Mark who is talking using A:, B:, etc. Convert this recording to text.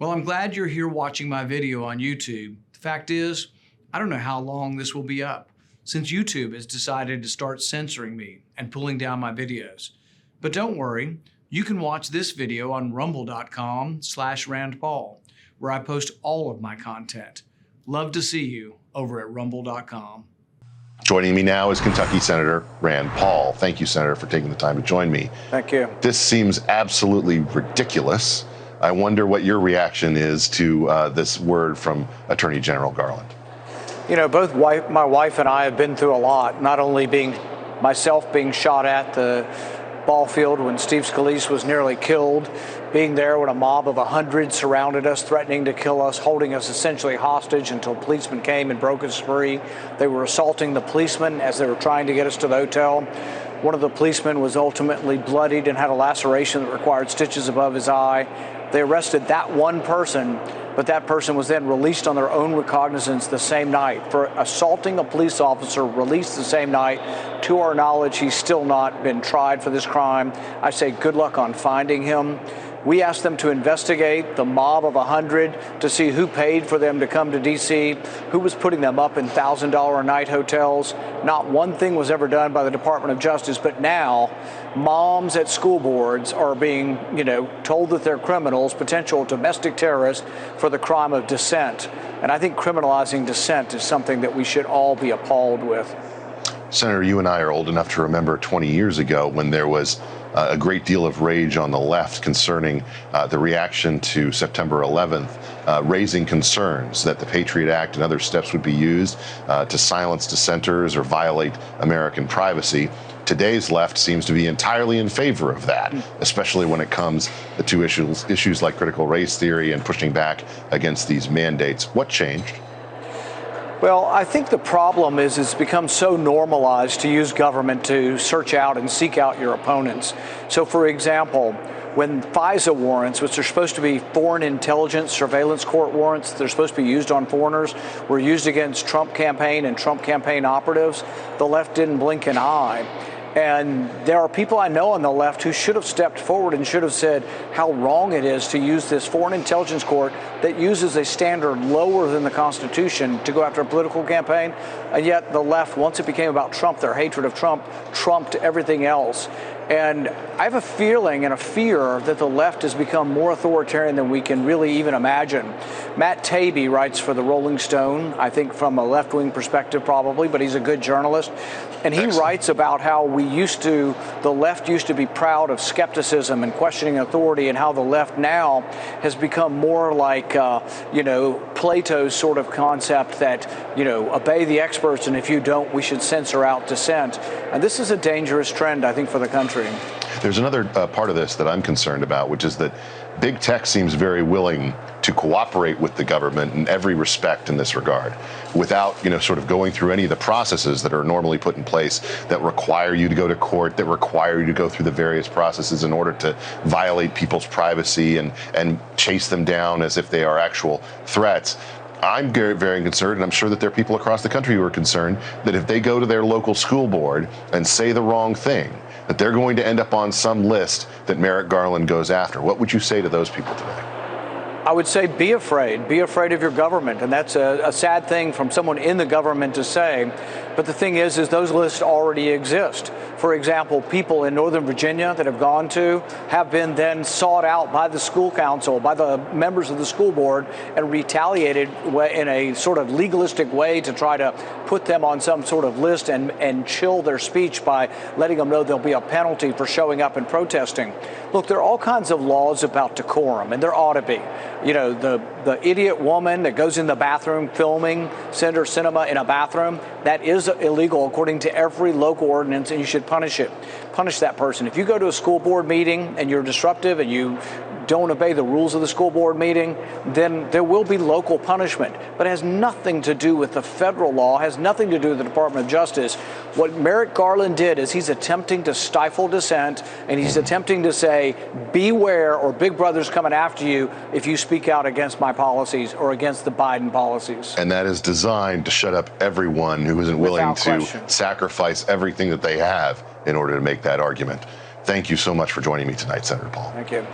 A: Well, I'm glad you're here watching my video on YouTube. The fact is, I don't know how long this will be up, since YouTube has decided to start censoring me and pulling down my videos. But don't worry, you can watch this video on rumble.com/RandPaul, where I post all of my content. Love to see you over at rumble.com.
B: Joining me now is Kentucky Senator Rand Paul. Thank you, Senator, for taking the time to join me.
C: Thank you.
B: This seems absolutely ridiculous. I wonder what your reaction is to this word from Attorney General Garland.
C: You know, both my wife and I have been through a lot, not only myself being shot at the ball field when Steve Scalise was nearly killed, being there when a mob of 100 surrounded us, threatening to kill us, holding us essentially hostage until policemen came and broke us free. They were assaulting the policemen as they were trying to get us to the hotel. One of the policemen was ultimately bloodied and had a laceration that required stitches above his eye. They arrested that one person, but that person was then released on their own recognizance the same night. For assaulting a police officer, released the same night. To our knowledge, he's still not been tried for this crime. I say good luck on finding him. We asked them to investigate the mob of 100 to see who paid for them to come to D.C., who was putting them up in $1,000 a night hotels. Not one thing was ever done by the Department of Justice, but now moms at school boards are being, told that they're criminals, potential domestic terrorists for the crime of dissent. And I think criminalizing dissent is something that we should all be appalled with.
B: Senator, you and I are old enough to remember 20 years ago when there was a great deal of rage on the left concerning the reaction to September 11th, raising concerns that the Patriot Act and other steps would be used to silence dissenters or violate American privacy. Today's left seems to be entirely in favor of that, especially when it comes to issues like critical race theory and pushing back against these mandates. What changed?
C: Well, I think the problem is it's become so normalized to use government to search out and seek out your opponents. So, for example, when FISA warrants, which are supposed to be foreign intelligence surveillance court warrants, they're supposed to be used on foreigners, were used against Trump campaign and Trump campaign operatives, the left didn't blink an eye. And there are people I know on the left who should have stepped forward and should have said how wrong it is to use this foreign intelligence court that uses a standard lower than the Constitution to go after a political campaign. And yet the left, once it became about Trump, their hatred of Trump trumped everything else. And I have a feeling and a fear that the left has become more authoritarian than we can really even imagine. Matt Taibbi writes for the Rolling Stone, I think from a left-wing perspective probably, but he's a good journalist. And he writes about how the left used to be proud of skepticism and questioning authority, and how the left now has become more like, Plato's sort of concept that, obey the experts, and if you don't, we should censor out dissent. And this is a dangerous trend, I think, for the country.
B: There's another part of this that I'm concerned about, which is that big tech seems very willing to cooperate with the government in every respect in this regard, without, sort of going through any of the processes that are normally put in place that require you to go to court, that require you to go through the various processes in order to violate people's privacy and chase them down as if they are actual threats. I'm very, very concerned, and I'm sure that there are people across the country who are concerned that if they go to their local school board and say the wrong thing, that they're going to end up on some list that Merrick Garland goes after. What would you say to those people today?
C: I would say be afraid of your government. And that's a sad thing from someone in the government to say. But the thing is those lists already exist. For example, people in Northern Virginia that have gone to have been then sought out by the school council, by the members of the school board, and retaliated in a sort of legalistic way to try to put them on some sort of list and chill their speech by letting them know there'll be a penalty for showing up and protesting. Look, there are all kinds of laws about decorum, and there ought to be. The idiot woman that goes in the bathroom filming Senator Sinema in a bathroom, that is illegal according to every local ordinance, and you should punish that person. If you go to a school board meeting and you're disruptive and you don't obey the rules of the school board meeting, then there will be local punishment. But it has nothing to do with the federal law, has nothing to do with the Department of Justice. What Merrick Garland did is he's attempting to stifle dissent, and he's attempting to say, beware, or Big Brother's coming after you if you speak out against my policies or against the Biden policies.
B: And that is designed to shut up everyone who isn't willing to sacrifice everything that they have in order to make that argument. Thank you so much for joining me tonight, Senator Paul.
C: Thank you.